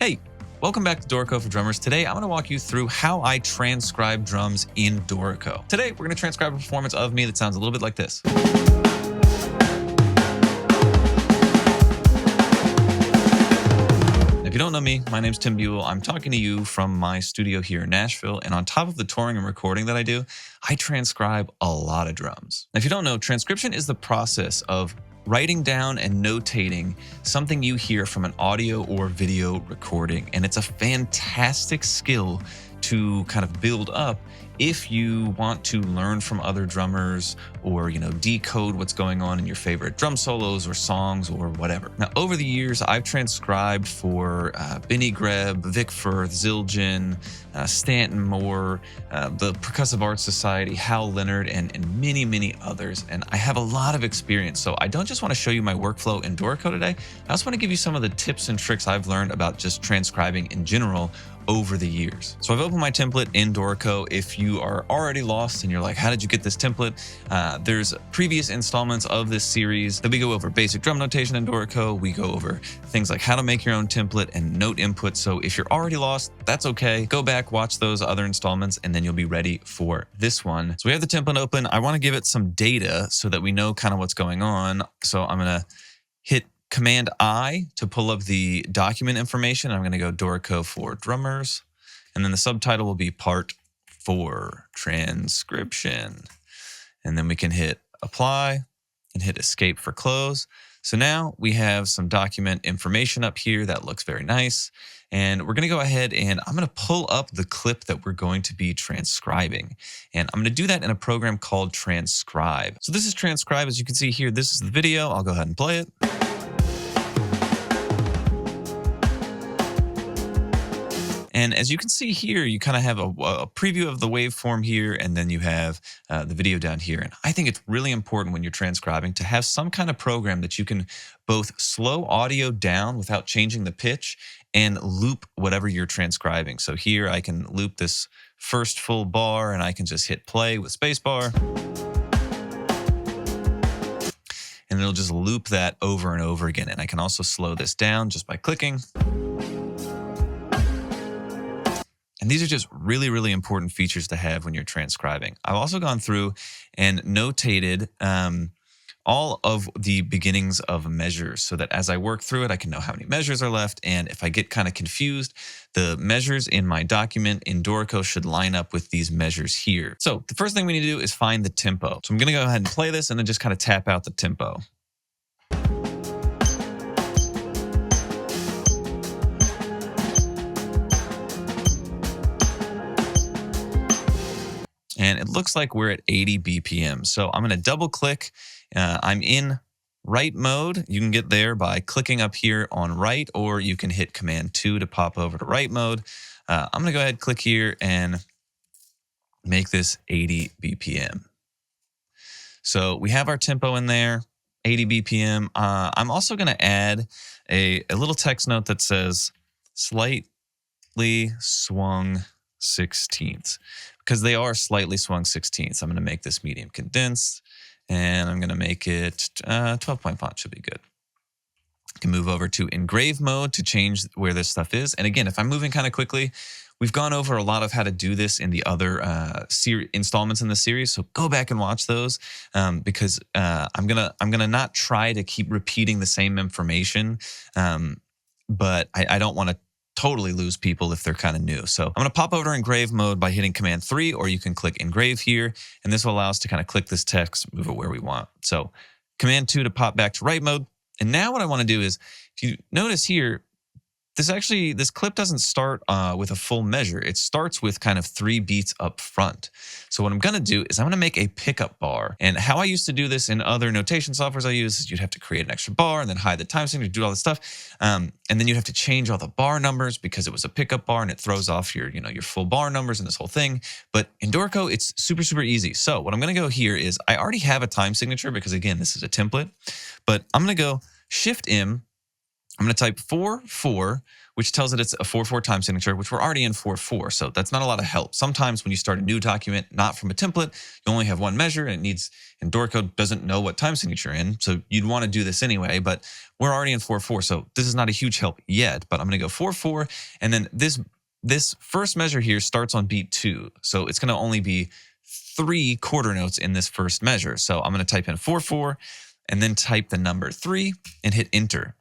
Hey, welcome back to Dorico for Drummers. Today, I'm going to walk you through how I transcribe drums in Dorico. Today, we're going to transcribe a performance of me that sounds a little bit like this. If you don't know me, my name's Tim Buell. I'm talking to you from my studio here in Nashville. And on top of the touring and recording that I do, I transcribe a lot of drums. Now, if you don't know, transcription is the process of writing down and notating something you hear from an audio or video recording. And it's a fantastic skill to kind of build up if you want to learn from other drummers or, decode what's going on in your favorite drum solos or songs or whatever. Now, over the years, I've transcribed for Benny Greb, Vic Firth, Zildjian, Stanton Moore, the Percussive Arts Society, Hal Leonard, and many, many others. And I have a lot of experience. So I don't just want to show you my workflow in Dorico today. I also want to give you some of the tips and tricks I've learned about just transcribing in general over the years. So I've opened my template in Dorico. If you are already lost and you're like, how did you get this template? There's previous installments of this series that we go over basic drum notation in Dorico. We go over things like how to make your own template and note input. So if you're already lost, that's okay. Go back, watch those other installments, and then you'll be ready for this one. So we have the template open. I want to give it some data so that we know kind of what's going on. So I'm going to hit Command I to pull up the document information. I'm going to go Dorico for drummers, and then the subtitle will be Part 4, Transcription. And then we can hit Apply and hit Escape for close. So now we have some document information up here that looks very nice. And we're going to go ahead and I'm going to pull up the clip that we're going to be transcribing. And I'm going to do that in a program called Transcribe. So this is Transcribe. As you can see here, this is the video. I'll go ahead and play it. And as you can see here, you kind of have a preview of the waveform here, and then you have the video down here. And I think it's really important when you're transcribing to have some kind of program that you can both slow audio down without changing the pitch and loop whatever you're transcribing. So here I can loop this first full bar, and I can just hit play with spacebar. And it'll just loop that over and over again. And I can also slow this down just by clicking. And these are just really, really important features to have when you're transcribing. I've also gone through and notated all of the beginnings of measures so that as I work through it, I can know how many measures are left. And if I get kind of confused, the measures in my document in Dorico should line up with these measures here. So the first thing we need to do is find the tempo. So I'm going to go ahead and play this and then just kind of tap out the tempo. And it looks like we're at 80 BPM. So I'm going to double click. I'm in write mode. You can get there by clicking up here on write, or you can hit Command 2 to pop over to write mode. I'm going to go ahead, click here, and make this 80 BPM. So we have our tempo in there, 80 BPM. I'm also going to add a little text note that says slightly swung 16ths. Because they are slightly swung 16ths. I'm going to make this medium condensed, and I'm going to make it 12-point font should be good. I can move over to engrave mode to change where this stuff is. And again, if I'm moving kind of quickly, we've gone over a lot of how to do this in the other installments in the series. So go back and watch those because I'm gonna not try to keep repeating the same information, but I don't want to totally lose people if they're kind of new. So I'm going to pop over to engrave mode by hitting Command 3, or you can click engrave here, and this will allow us to kind of click this text, move it where we want. So Command 2 to pop back to write mode. And now what I want to do is, if you notice here, this clip doesn't start with a full measure. It starts with kind of 3 beats up front. So what I'm going to do is I'm going to make a pickup bar. And how I used to do this in other notation softwares I use is you'd have to create an extra bar and then hide the time signature, do all this stuff. And then you'd have to change all the bar numbers because it was a pickup bar and it throws off your full bar numbers and this whole thing. But in Dorico, it's super, super easy. So what I'm going to go here is I already have a time signature because, again, this is a template. But I'm going to go Shift-M. I'm going to type 4-4, which tells it it's a 4/4 time signature, which we're already in 4/4. So that's not a lot of help. Sometimes when you start a new document, not from a template, you only have one measure and Dorico doesn't know what time signature in. So you'd want to do this anyway, but we're already in 4/4. So this is not a huge help yet, but I'm going to go 4/4. And then this first measure here starts on beat 2. So it's going to only be 3 quarter notes in this first measure. So I'm going to type in 4/4 and then type the number 3 and hit enter.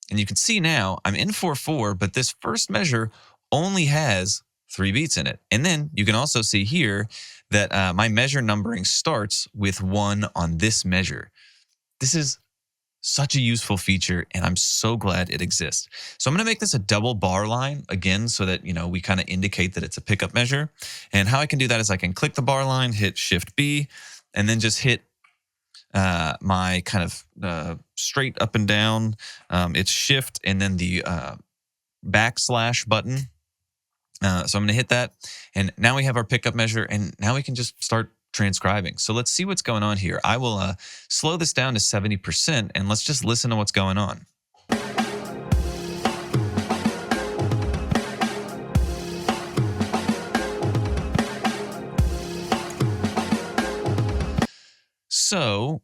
And you can see now I'm in 4/4, but this first measure only has 3 beats in it. And then you can also see here that my measure numbering starts with 1 on this measure. This is such a useful feature, and I'm so glad it exists. So I'm going to make this a double bar line again so that, we kind of indicate that it's a pickup measure. And how I can do that is I can click the bar line, hit Shift B, and then just hit my kind of straight up and down. It's Shift and then the backslash button. So I'm going to hit that. And now we have our pickup measure, and now we can just start transcribing. So let's see what's going on here. I will slow this down to 70%, and let's just listen to what's going on. So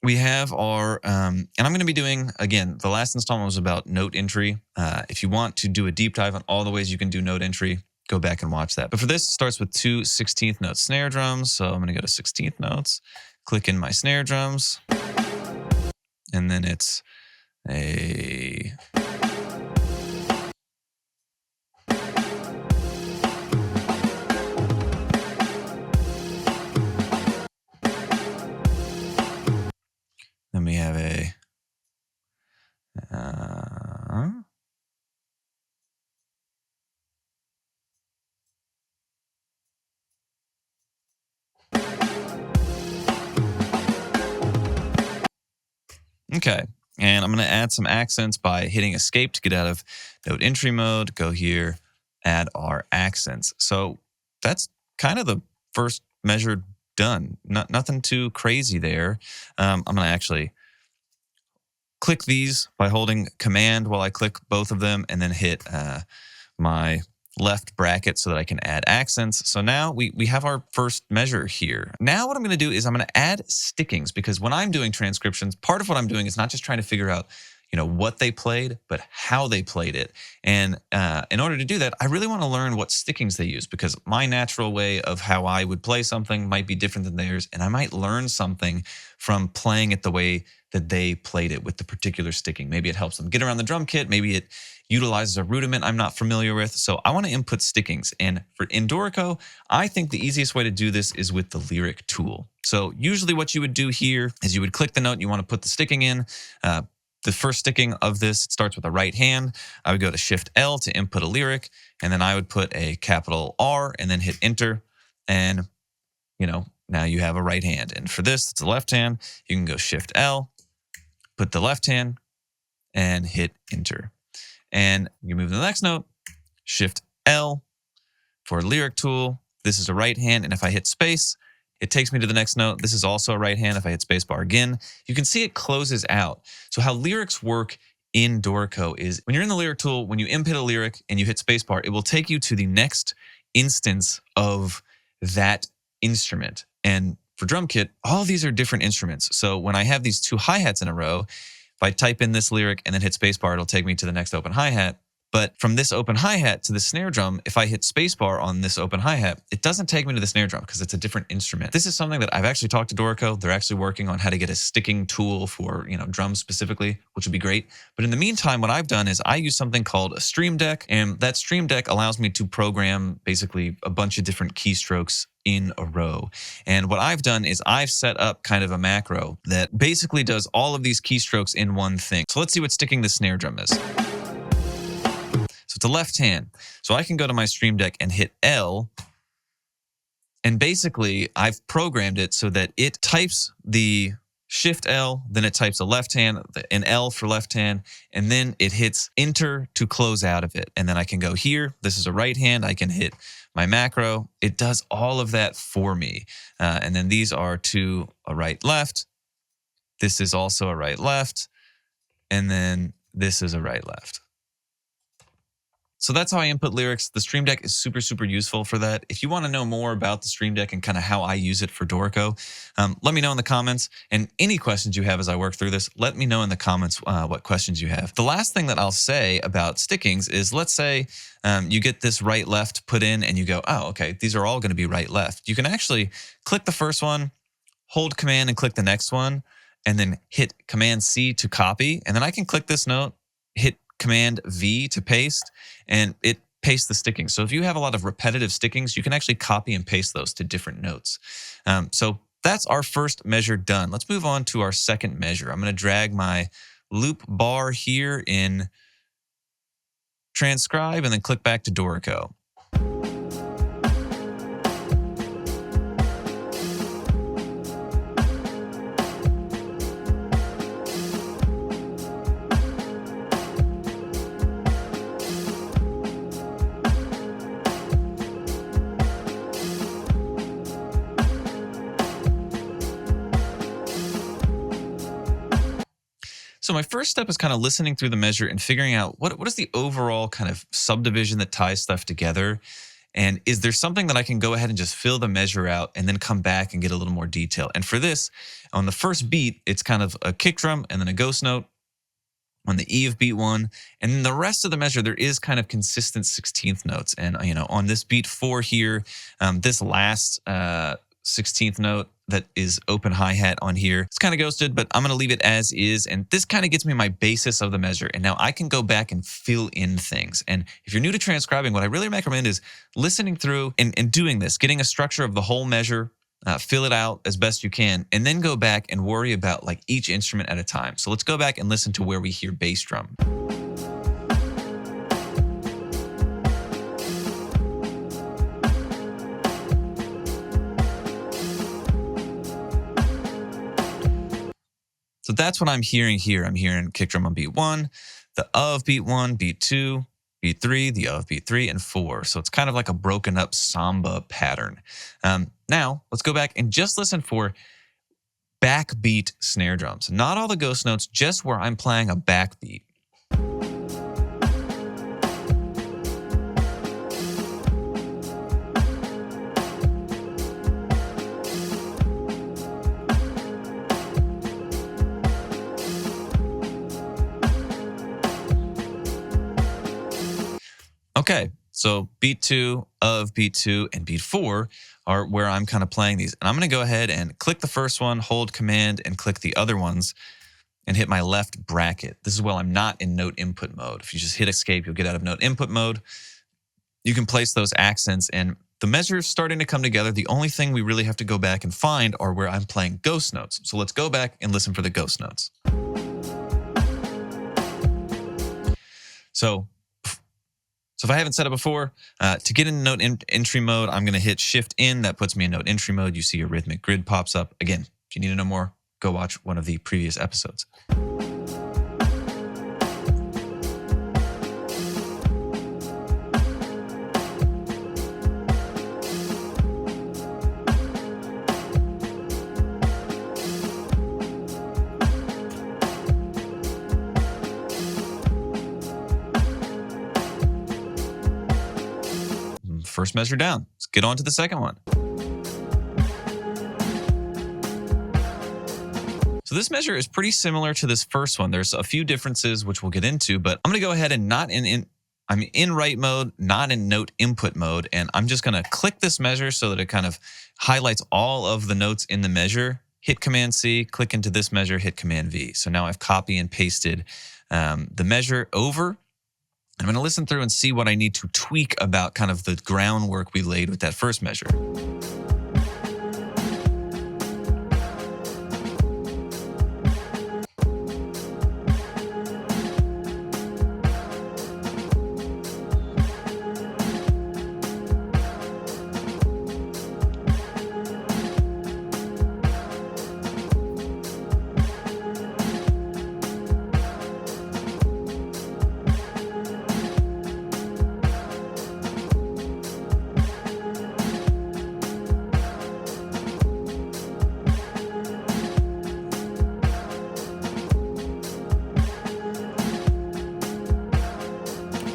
we have our, and I'm going to be doing, again, the last installment was about note entry. If you want to do a deep dive on all the ways you can do note entry, go back and watch that. But for this, it starts with 2 16th note snare drums. So I'm going to go to 16th notes, click in my snare drums, and then it's a... Then we have a... Okay, and I'm going to add some accents by hitting escape to get out of note entry mode. Go here, add our accents. So that's kind of the first measure done. Nothing too crazy there. I'm going to actually click these by holding Command while I click both of them, and then hit my left bracket so that I can add accents. So now we have our first measure here. Now what I'm going to do is I'm going to add stickings, because when I'm doing transcriptions, part of what I'm doing is not just trying to figure out what they played, but how they played it. And in order to do that, I really want to learn what stickings they use, because my natural way of how I would play something might be different than theirs, and I might learn something from playing it the way that they played it with the particular sticking. Maybe it helps them get around the drum kit. Maybe it utilizes a rudiment I'm not familiar with. So I want to input stickings. And in Dorico, I think the easiest way to do this is with the lyric tool. So usually what you would do here is you would click the note you want to put the sticking in. The first sticking of this starts with a right hand. I would go to Shift L to input a lyric, and then I would put a capital R and then hit enter. And, now you have a right hand. And for this, it's a left hand. You can go Shift L, put the left hand, and hit enter. And you move to the next note, Shift L for lyric tool. This is a right hand, and if I hit space, it takes me to the next note. This is also a right hand. If I hit spacebar again, you can see it closes out. So how lyrics work in Dorico is when you're in the lyric tool, when you input a lyric and you hit spacebar, it will take you to the next instance of that instrument. And for drum kit, all of these are different instruments. So when I have these 2 hi-hats in a row, if I type in this lyric and then hit spacebar, it'll take me to the next open hi-hat. But from this open hi-hat to the snare drum, if I hit spacebar on this open hi-hat, it doesn't take me to the snare drum because it's a different instrument. This is something that I've actually talked to Dorico. They're actually working on how to get a sticking tool for, drums specifically, which would be great. But in the meantime, what I've done is I use something called a Stream Deck, and that Stream Deck allows me to program basically a bunch of different keystrokes in a row. And what I've done is I've set up kind of a macro that basically does all of these keystrokes in one thing. So let's see what sticking the snare drum is. So it's a left hand. So I can go to my Stream Deck and hit L. And basically, I've programmed it so that it types the Shift L, then it types a left hand, an L for left hand, and then it hits enter to close out of it. And then I can go here. This is a right hand. I can hit my macro. It does all of that for me. And then these are to a right left. This is also a right left. And then this is a right left. So that's how I input lyrics. The Stream Deck is super, super useful for that. If you want to know more about the Stream Deck and kind of how I use it for Dorico, let me know in the comments. And any questions you have as I work through this, let me know in the comments what questions you have. The last thing that I'll say about stickings is, let's say you get this right-left put in and you go, oh, okay, these are all going to be right-left. You can actually click the first one, hold Command and click the next one, and then hit Command C to copy. And then I can click this note, hit Command V to paste, and it pastes the stickings. So if you have a lot of repetitive stickings, you can actually copy and paste those to different notes. So that's our first measure done. Let's move on to our second measure. I'm going to drag my loop bar here in Transcribe and then click back to Dorico. So my first step is kind of listening through the measure and figuring out what is the overall kind of subdivision that ties stuff together. And is there something that I can go ahead and just fill the measure out and then come back and get a little more detail? And for this, on the first beat, it's kind of a kick drum and then a ghost note on the E of beat 1. And then the rest of the measure, there is kind of consistent 16th notes. And, on this beat 4 here, this last 16th note that is open hi-hat on here, it's kind of ghosted, but I'm going to leave it as is. And this kind of gets me my basis of the measure. And now I can go back and fill in things. And if you're new to transcribing, what I really recommend is listening through and doing this, getting a structure of the whole measure, fill it out as best you can, and then go back and worry about like each instrument at a time. So let's go back and listen to where we hear bass drum. So that's what I'm hearing here. I'm hearing kick drum on beat 1, the of beat 1, beat 2, beat 3, the of beat 3, and 4. So it's kind of like a broken up samba pattern. Now let's go back and just listen for backbeat snare drums. Not all the ghost notes, just where I'm playing a backbeat. Okay, so beat 2, of beat 2, and beat 4 are where I'm kind of playing these. And I'm going to go ahead and click the first one, hold Command, and click the other ones, and hit my left bracket. This is while I'm not in note input mode. If you just hit escape, you'll get out of note input mode. You can place those accents, and the measure is starting to come together. The only thing we really have to go back and find are where I'm playing ghost notes. So let's go back and listen for the ghost notes. So if I haven't said it before, to get in note entry mode, I'm going to hit Shift in. That puts me in note entry mode. You see a rhythmic grid pops up. Again, if you need to know more, go watch one of the previous episodes. First measure down. Let's get on to the second one. So this measure is pretty similar to this first one. There's a few differences which we'll get into, but I'm going to go ahead and I'm in write mode, not in note input mode, and I'm just going to click this measure so that it kind of highlights all of the notes in the measure. Hit Command C, click into this measure, hit Command V. So now I've copy and pasted the measure over. I'm going to listen through and see what I need to tweak about kind of the groundwork we laid with that first measure.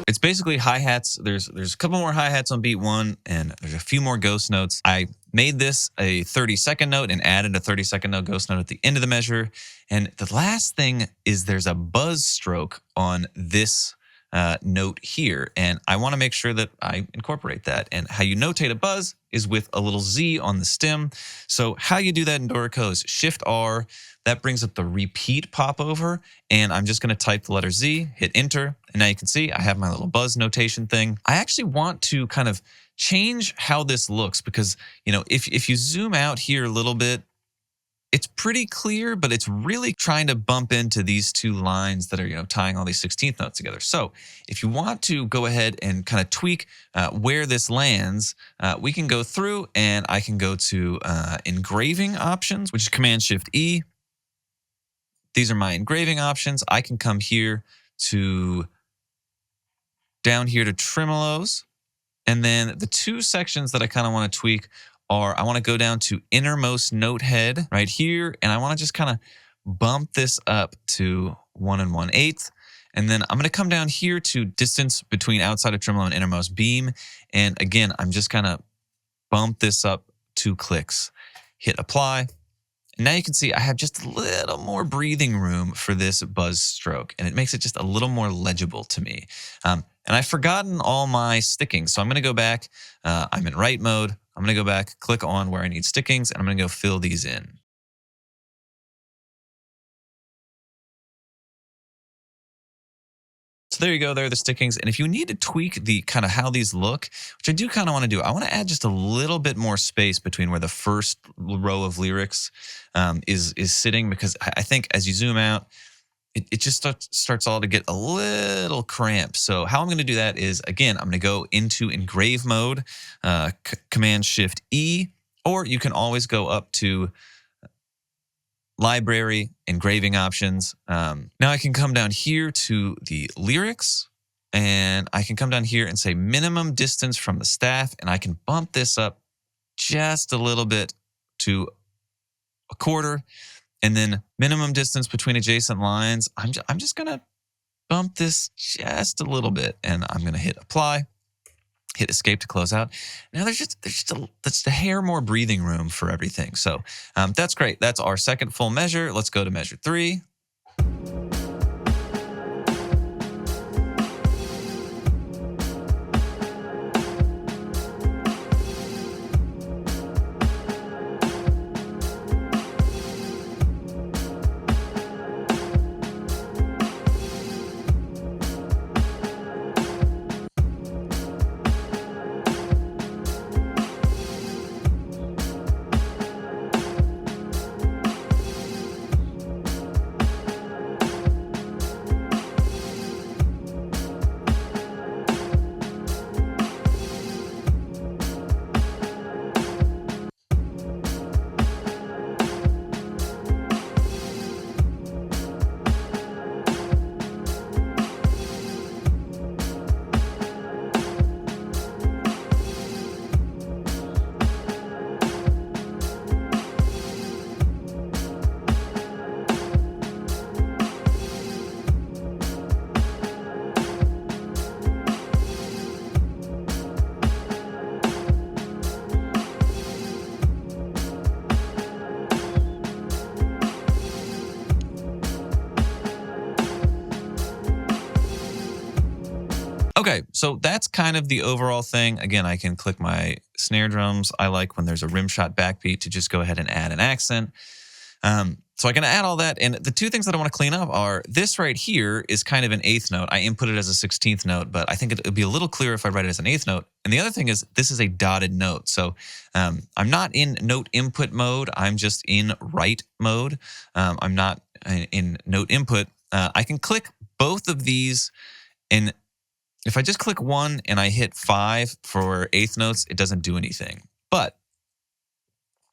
It's basically hi-hats. There's a couple more hi-hats on beat 1, and there's a few more ghost notes. I made this a 30-second note and added a 30-second note ghost note at the end of the measure. And the last thing is there's a buzz stroke on this note here, and I want to make sure that I incorporate that. And how you notate a buzz is with a little Z on the stem. So how you do that in Dorico is Shift-R. That brings up the repeat popover, and I'm just going to type the letter Z, hit enter, and now you can see I have my little buzz notation thing. I actually want to kind of change how this looks because, you know, if you zoom out here a little bit, it's pretty clear, but it's really trying to bump into these two lines that are, you know, tying all these 16th notes together. So if you want to go ahead and kind of tweak where this lands, we can go through and I can go to Engraving Options, which is Command-Shift-E. These are my engraving options. I can come here to down here to tremolos. And then the two sections that I kind of want to tweak are I want to go down to innermost note head right here. And I want to just kind of bump this up to 1 1/8. And then I'm going to come down here to distance between outside of tremolo and innermost beam. And again, I'm just kind of bump this up 2 clicks, hit apply. And now you can see I have just a little more breathing room for this buzz stroke, and it makes it just a little more legible to me. And I've forgotten all my stickings, so I'm going to go back. I'm in write mode. I'm going to go back, click on where I need stickings, and I'm going to go fill these in. So there you go, there are the stickings. And if you need to tweak the kind of how these look, which I do kind of want to do, I want to add just a little bit more space between where the first row of lyrics is sitting, because I think as you zoom out, it just starts all to get a little cramped. So how I'm going to do that is, again, I'm going to go into engrave mode, Command-Shift-E, or you can always go up to library, engraving options. Now I can come down here to the lyrics, and I can come down here and say minimum distance from the staff, and I can bump this up just a little bit to 1/4, and then minimum distance between adjacent lines. I'm just gonna bump this just a little bit, and I'm gonna hit apply. Hit escape to close out. Now there's just a hair more breathing room for everything. So that's great. That's our second full measure. Let's go to measure 3. Okay, so that's kind of the overall thing. Again, I can click my snare drums. I like when there's a rim shot backbeat to just go ahead and add an accent. So I can add all that. And the two things that I want to clean up are this right here is kind of an 8th note. I input it as a 16th note, but I think it would be a little clearer if I write it as an 8th note. And the other thing is this is a dotted note. So I'm not in note input mode. I'm just in write mode. I'm not in note input. I can click both of these, and if I just click one and I hit 5 for 8th notes, it doesn't do anything. But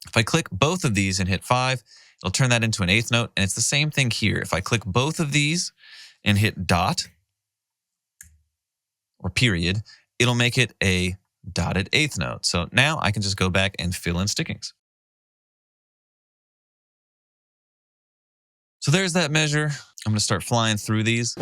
if I click both of these and hit 5, it'll turn that into an 8th note. And it's the same thing here. If I click both of these and hit dot or period, it'll make it a dotted 8th note. So now I can just go back and fill in stickings. So there's that measure. I'm going to start flying through these.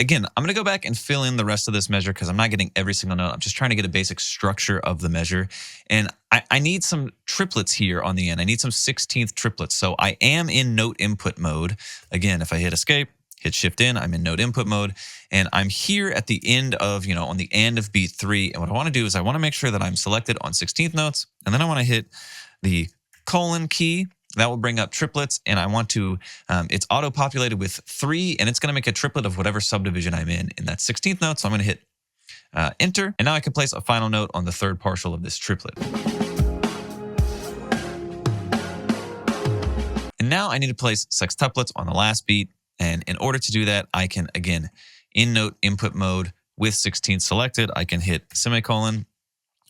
again, I'm going to go back and fill in the rest of this measure because I'm not getting every single note. I'm just trying to get a basic structure of the measure. And I need some triplets here on the end. I need some 16th triplets. So I am in note input mode. Again, if I hit escape, hit shift in, I'm in note input mode. And I'm here at the end of, on the end of beat 3. And what I want to do is I want to make sure that I'm selected on 16th notes. And then I want to hit the colon key. That will bring up triplets, and I want to, it's auto-populated with 3, and it's going to make a triplet of whatever subdivision I'm in that 16th note. So I'm going to hit enter, and now I can place a final note on the third partial of this triplet. And now I need to place sextuplets on the last beat, and in order to do that, I can, again, in note input mode with 16th selected, I can hit semicolon.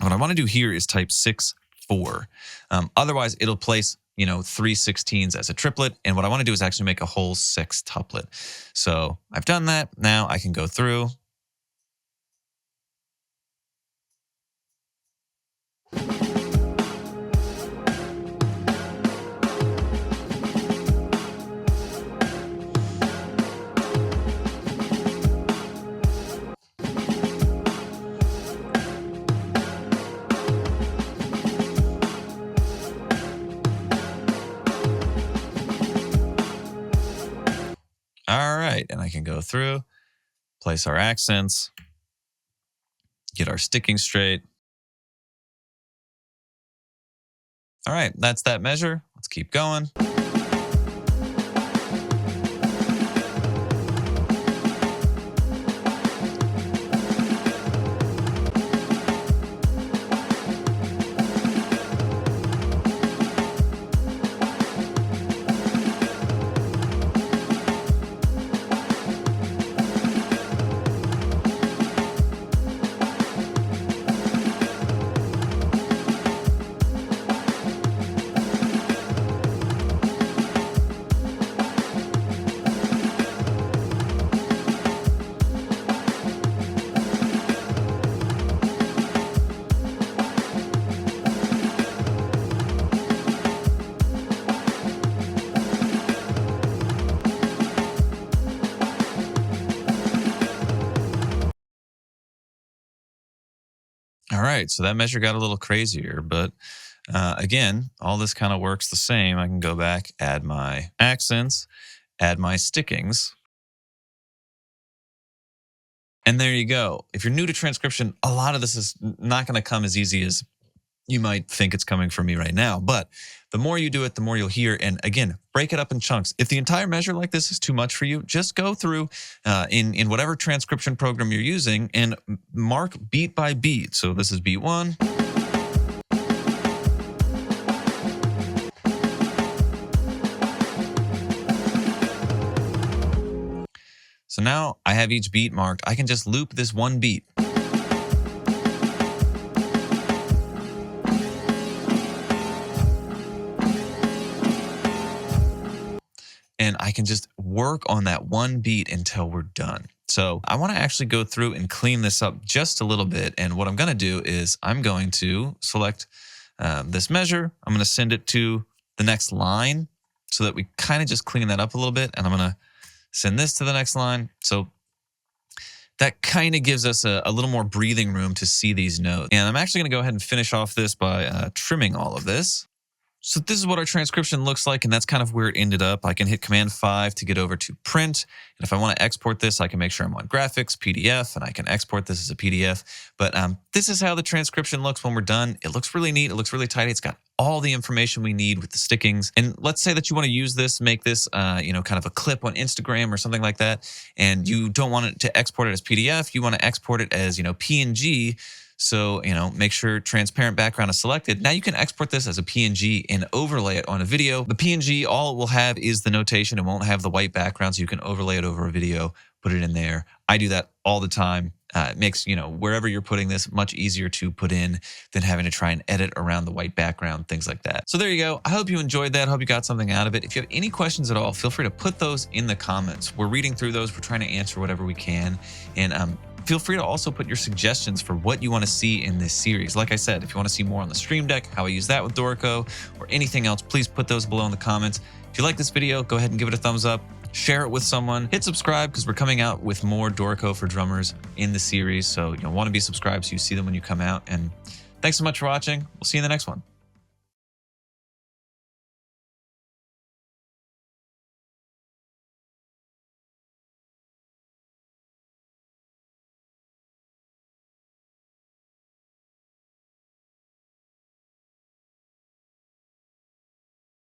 What I want to do here is type 6/4. Otherwise, it'll place 3 16s as a triplet. And what I want to do is actually make a whole sextuplet. So I've done that. Now I can go through. All right, and I can go through, place our accents, get our sticking straight. All right, that's that measure. Let's keep going. All right, so that measure got a little crazier, but again, all this kind of works the same. I can go back, add my accents, add my stickings. And there you go. If you're new to transcription, a lot of this is not going to come as easy as you might think it's coming from me right now. But the more you do it, the more you'll hear. And again, break it up in chunks. If the entire measure like this is too much for you, just go through in whatever transcription program you're using and mark beat by beat. So this is beat 1. So now I have each beat marked. I can just loop this one beat. And I can just work on that one beat until we're done. So I want to actually go through and clean this up just a little bit. And what I'm going to do is I'm going to select this measure. I'm going to send it to the next line so that we kind of just clean that up a little bit. And I'm going to send this to the next line. So that kind of gives us a little more breathing room to see these notes. And I'm actually going to go ahead and finish off this by trimming all of this. So this is what our transcription looks like, and that's kind of where it ended up. I can hit Command 5 to get over to print. And if I want to export this, I can make sure I'm on graphics, PDF, and I can export this as a PDF. But this is how the transcription looks when we're done. It looks really neat. It looks really tidy. It's got all the information we need with the stickings. And let's say that you want to use this, make this, kind of a clip on Instagram or something like that, and you don't want it to export it as PDF. You want to export it as, PNG. So, make sure transparent background is selected. Now you can export this as a PNG and overlay it on a video. The PNG, all it will have is the notation. It won't have the white background, so you can overlay it over a video, put it in there. I do that all the time. It makes, wherever you're putting this much easier to put in than having to try and edit around the white background, things like that. So there you go. I hope you enjoyed that. I hope you got something out of it. If you have any questions at all, feel free to put those in the comments. We're reading through those. We're trying to answer whatever we can. And feel free to also put your suggestions for what you want to see in this series. Like I said, if you want to see more on the Stream Deck, how I use that with Dorico, or anything else, please put those below in the comments. If you like this video, go ahead and give it a thumbs up. share it with someone, hit subscribe because we're coming out with more Dorico for drummers in the series. So want to be subscribed so you see them when you come out. And thanks so much for watching. We'll see you in the next one.